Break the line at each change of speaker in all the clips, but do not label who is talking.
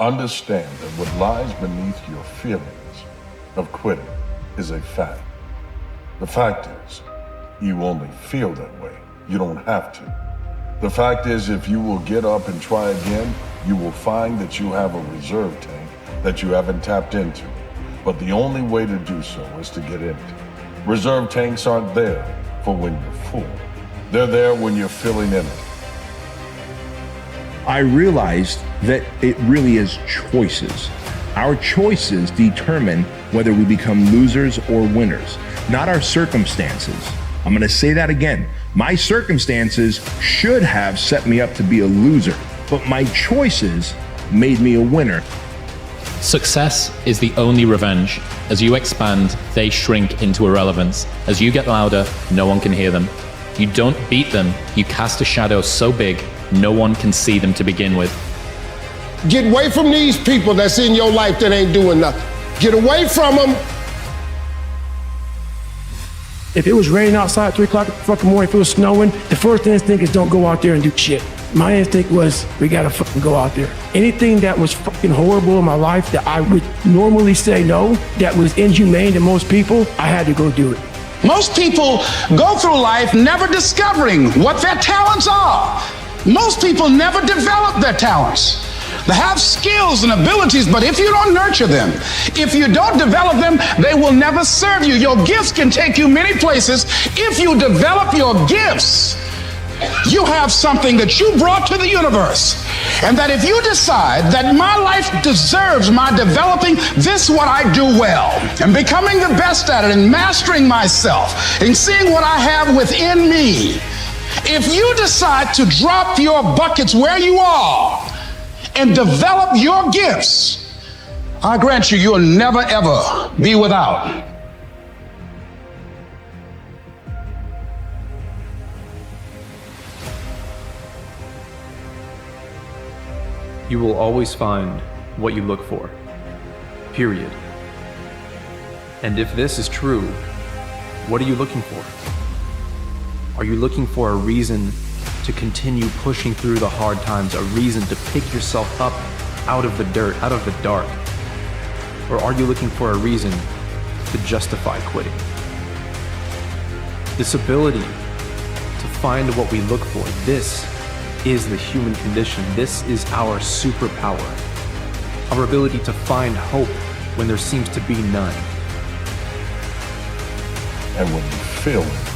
Understand that what lies beneath your feelings of quitting is a fact. The fact is, you only feel that way. You don't have to. The fact is, if you will get up and try again, you will find that you have a reserve tank that you haven't tapped into. But the only way to do so is to get empty. Reserve tanks aren't there for when you're full. They're there when you're feeling empty.
I realized that it really is choices. Our choices determine whether we become losers or winners, not our circumstances. I'm going to say that again. My circumstances should have set me up to be a loser, but my choices made me a winner.
Success is the only revenge. As you expand, they shrink into irrelevance. As you get louder, no one can hear them. You don't beat them, you cast a shadow so big, no one can see them to begin with.
Get away from these people that's in your life that ain't doing nothing. Get away from them.
If it was raining outside at 3 o'clock in the fucking morning, if it was snowing, the first instinct is don't go out there and do shit. My instinct was, we gotta fucking go out there. Anything that was fucking horrible in my life that I would normally say no, that was inhumane to most people, I had to go do it.
Most people go through life never discovering what their talents are. Most people never develop their talents. They have skills and abilities, but if you don't nurture them, if you don't develop them, they will never serve you. Your gifts can take you many places. If you develop your gifts, you have something that you brought to the universe. And that if you decide that my life deserves my developing this what I do well, and becoming the best at it, and mastering myself, and seeing what I have within me, if you decide to drop your buckets where you are and develop your gifts, I grant you, you'll never ever be without.
You will always find what you look for, period. And if this is true, what are you looking for? Are you looking for a reason to continue pushing through the hard times, a reason to pick yourself up out of the dirt, out of the dark? Or are you looking for a reason to justify quitting? This ability to find what we look for, this is the human condition. This is our superpower. Our ability to find hope when there seems to be none.
And when you feel it,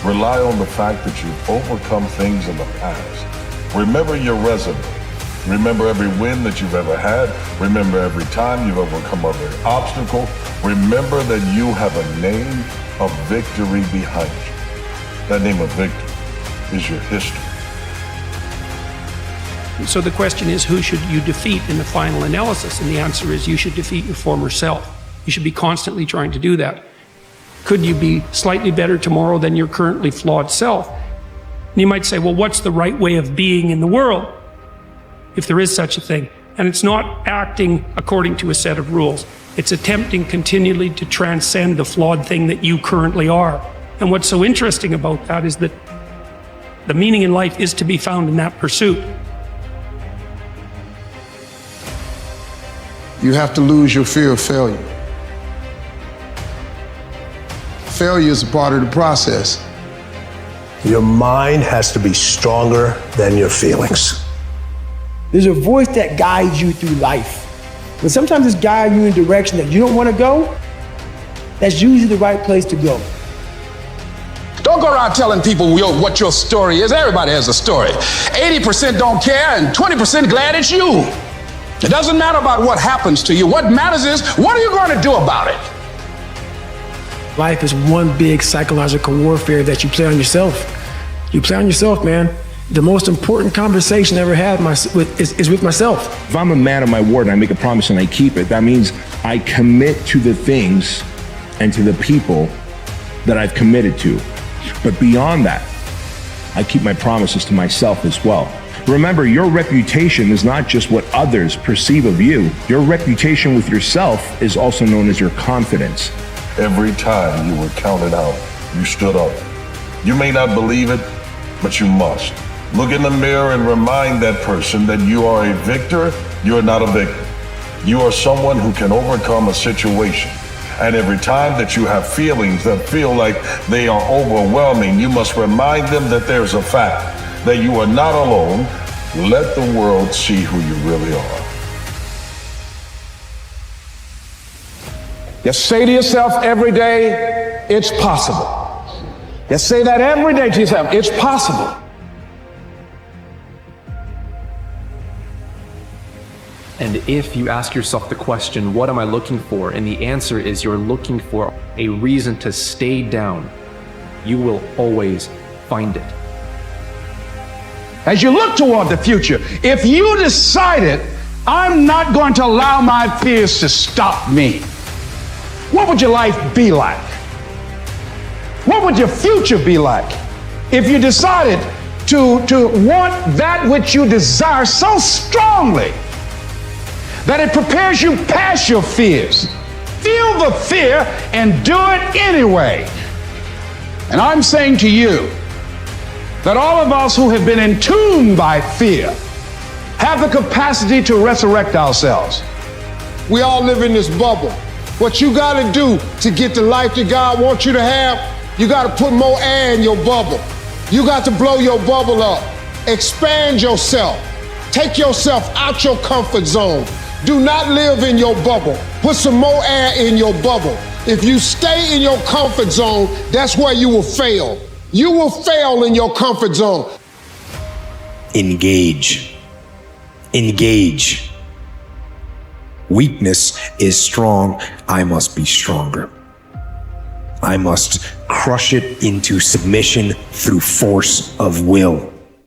rely on the fact that you've overcome things in the past. Remember your resume. Remember every win that you've ever had. Remember every time you've overcome every obstacle. Remember that you have a name of victory behind you. That name of victory is your history.
So the question is, who should you defeat in the final analysis? And the answer is, you should defeat your former self. You should be constantly trying to do that. Could you be slightly better tomorrow than your currently flawed self? And you might say, well, what's the right way of being in the world, if there is such a thing? And it's not acting according to a set of rules. It's attempting continually to transcend the flawed thing that you currently are. And what's so interesting about that is that the meaning in life is to be found in that pursuit.
You have to lose your fear of failure. Failure is a part of the process.
Your mind has to be stronger than your feelings.
There's a voice that guides you through life. But sometimes it's guiding you in a direction that you don't want to go. That's usually the right place to go.
Don't go around telling people what your story is. Everybody has a story. 80% don't care and 20% glad it's you. It doesn't matter about what happens to you. What matters is, what are you going to do about it?
Life is one big psychological warfare that you play on yourself. You play on yourself, man. The most important conversation I ever had is with myself.
If I'm a man of my word and I make a promise and I keep it, that means I commit to the things and to the people that I've committed to. But beyond that, I keep my promises to myself as well. Remember, your reputation is not just what others perceive of you. Your reputation with yourself is also known as your confidence.
Every time you were counted out, you stood up. You may not believe it, but you must. Look in the mirror and remind that person that you are a victor You are not a victim. You are someone who can overcome a situation. And every time that you have feelings that feel like they are overwhelming, you must remind them that there's a fact, that you are not alone. Let the world see who you really are.
Just say to yourself every day, it's possible. Just say that every day to yourself, it's possible.
And if you ask yourself the question, what am I looking for? And the answer is you're looking for a reason to stay down, you will always find it.
As you look toward the future, if you decided, I'm not going to allow my fears to stop me, what would your life be like? What would your future be like if you decided to want that which you desire so strongly that it prepares you past your fears? Feel the fear and do it anyway. And I'm saying to you that all of us who have been entombed by fear have the capacity to resurrect ourselves.
We all live in this bubble. What you gotta do to get the life that God wants you to have, you gotta put more air in your bubble. You got to blow your bubble up. Expand yourself. Take yourself out your comfort zone. Do not live in your bubble. Put some more air in your bubble. If you stay in your comfort zone, that's where you will fail. You will fail in your comfort zone.
Engage. Engage. Weakness is strong. I must be stronger. I must crush it into submission through force of will.